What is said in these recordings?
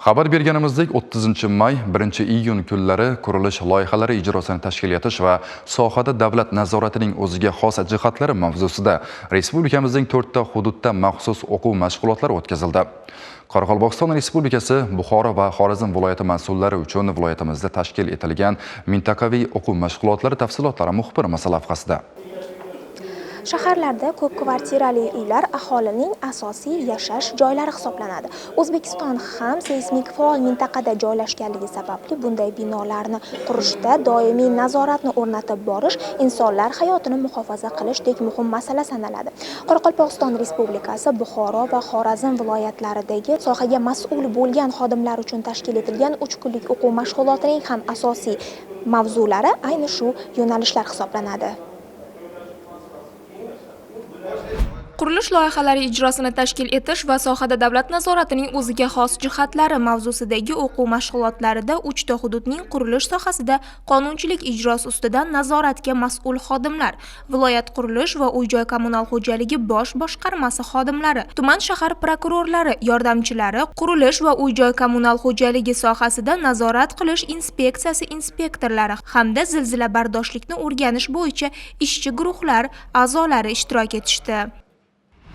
Xabar berganimizdek 30-may 1-iyun kunlari qurilish loyihalari ijrosini tashkil etish va sohada davlat nazoratining o'ziga xos jihatlari mavzusida respublikamizning 4 ta hududda maxsus o'quv mashg'ulotlari o'tkazildi. Qoraqalpog'iston Respublikasi, Buxoro va Xorazm viloyati mas'ullari uchun viloyatimizda tashkil etilgan mintaqaviy o'quv mashg'ulotlari tafsilotlari muxbirimiz lavhasida. Shaharlarda ko'p kvartirali uylar aholining asosiy yashash joylari hisoblanadi. O'zbekiston ham seysmik faol mintaqada joylashganligi sababli bunday binolarni qurishda doimiy nazoratni o'rnatib borish insonlar hayotini muhofaza qilishdek muhim masala sanaladi. Qoraqalpog'iston Respublikasi, Buxoro va Xorazm viloyatlaridagi sohaga mas'ul bo'lgan xodimlar uchun tashkil etilgan 3 kunlik o'quv mashg'ulotining ham asosiy mavzulari ayni shu yo'nalishlar hisoblanadi. Qurilish loyihalari ijrosini tashkil etish va sohada davlat nazoratining o'ziga xos jihatlari mavzusidagi o'quv mashg'ulotlarida 3 ta hududning qurilish sohasida qonunchilik ijrosi ustidan nazoratga mas'ul xodimlar, viloyat qurilish va uy-joy kommunal xo'jaligi bosh boshqarmasi xodimlari, tuman shahar prokurorlari, yordamchilari, qurilish va uy-joy kommunal xo'jaligi sohasida nazorat qilish inspeksiyasi inspektorlari hamda zilzila bardoshlikni o'rganish bo'yicha ishchi guruhlar a'zolari ishtirok etishdi.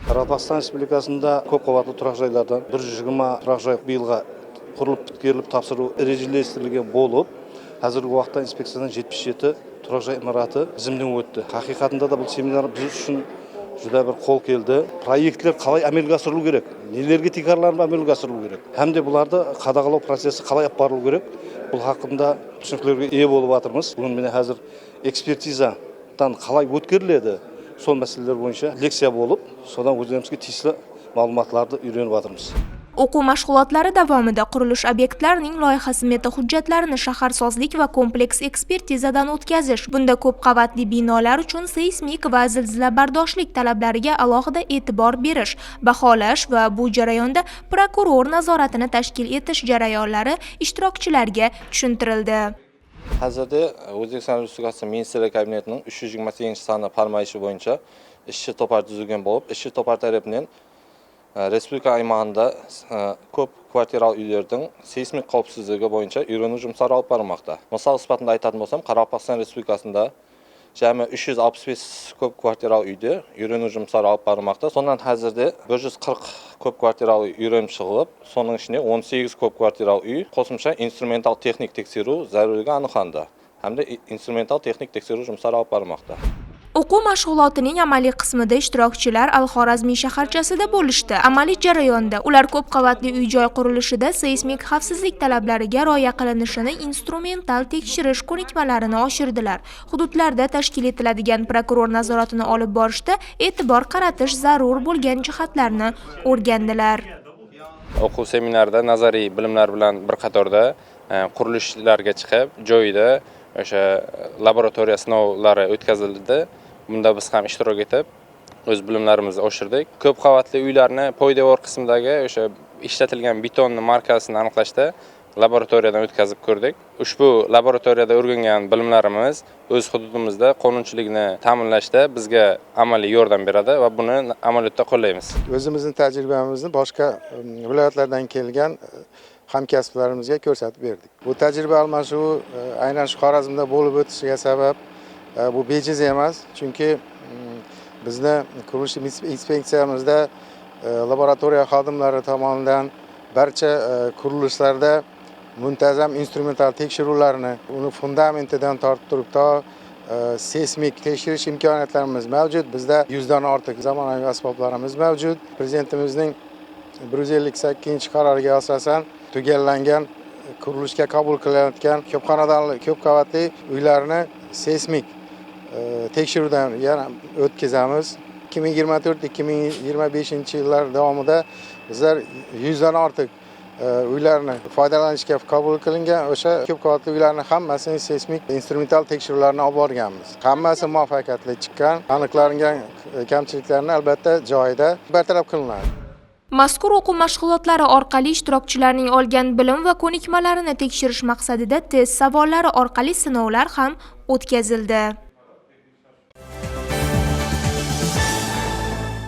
Qoraqalpog'iston Respublikasында ko'p qavatli turar joylardan 120 turar joy bu yilga qurilib bitkirilib topshiruv rejalashtirilgan bo'lib, hozirgi vaqtda inspeksiyadan 77 turar joy imorati tizimdan o'tdi. Haqiqatында da bu seminar biz uchun juda bir qo'l keldi. Proyektlar qalay amalga oshirilib kerak, nelarga tekrarlanib amalga oshirilib kerak, hamda bularda qadag'alash prosessi qalay olib borilib kerak, bu haqida tushunchalarga ega bo'lib o'tirmiz. Bugun meni hozir ekspertizadan qalay o'tkaziladi son masalalar bo'yicha leksiya bo'lib, so'dan o'zimizga tegishli ma'lumotlarni o'rganib o'tirmiz. O'quv mashg'ulotlari davomida qurilish obyektlarining loyihasi meta hujjatlarini shaharsozlik va kompleks ekspertizadan o'tkazish, bunda ko'p qavatli binolar uchun seysmik va zilzila bardoshlik talablariga alohida e'tibor berish, baholash va bu jarayonda prokuror nazoratini tashkil etish jarayonlari ishtirokchilarga tushuntirildi. Hozirda O'zbekiston Respublikasi Ministrlar Kabinetining 328-soni farmoyishi bo'yicha ishchi to'par tuzilgan bo'lib, ishchi to'par tarafidan respublika aymog'ida ko'p kvartirali uylarning seysmik xavfsizligi bo'yicha o'rganish жұмыстары olib borilmoqda. Misol sifatida aytadigan bo'lsam, Qoraqalpog'iston Respublikasida jami 365 ko'p kvartirali uyda o'rganish жұмыстары olib borilmoqda. Sondan hozirda 140 ko'p kvartirali o'rganib chiqilib, soning ichida 18 ko'p kvartirali uy qo'shimcha instrumental texnik tekshiruv zarurligi aniqlandi. Hamda instrumental texnik tekshiruv жұмыстары olib borilmoqda. O'quv mashg'ulotining amaliy qismida ishtirokchilar Al-Xorazmiy shaharchasida bo'lishdi. Amaliy jarayonda ular ko'p qavatli uy-joy qurilishida seysmik xavfsizlik talablariga rioya qilinishini instrumental tekshirish ko'nikmalarini oshirdilar. Hududlarda tashkil etiladigan prokuror nazoratini olib borishda e'tibor qaratish zarur bo'lgan jihatlarni o'rgandilar. O'quv seminarida nazariy bilimlar bilan bir qatorda qurilishlarga chiqib, joyida o'sha laboratoriya sinovlari o'tkazildi. Bunda biz ham ishtirok etib, o'z bilimlarimizni oshirdik. Ko'p qavatli uylarni poydevor qismidagi o'sha ishlatilgan betonning markasini aniqlashda laboratoriyadan o'tkazib ko'rdik. Ushbu laboratoriyada o'rgangan bilimlarimiz o'z hududimizda qonunchilikni ta'minlashda bizga amaliy yordam beradi va buni amaliyotda qo'llaymiz. O'zimizning tajribamizni boshqa viloyatlardan kelgan hamkasblarimizga ko'rsatib berdik. Bu tajriba almashuvi aynan shu Xorazmda bo'lib o'tishiga sabab bu bejiz emas, chunki bizni qurilish inspeksiyamizda laboratoriya xodimlari tomonidan barcha qurilishlarda muntazam instrumental tekshiruvlarni, uni fundamentidan tortib turib to seysmik tekshirish imkoniyatlarimiz mavjud. Bizda 100 dan ortiq zamonaviy asboblarimiz mavjud. Prezidentimizning 158-qaroriga asosan tugallangan qurilishga qabul qilinayotgan ko'p xonadonli, ko'p qavatli uylarni seysmik tekshiruvdan yana o'tkazamiz. 2024-2025-yillar davomida bizlar 100 dan ortiq uylarni foydalanishga qabul qilingan o'sha ko'p qavatli uylarni hammasini seysmik instrumental tekshiruvlarni olib borganmiz. Hammasi muvaffaqiyatli chiqqan. Aniqlangan kamchiliklarni albatta joyida bartaraf qilinadi. Mazkur o'quv mashg'ulotlari orqali ishtirokchilarning olgan bilim va ko'nikmalarini tekshirish maqsadida test savollari orqali sinovlar ham o'tkazildi.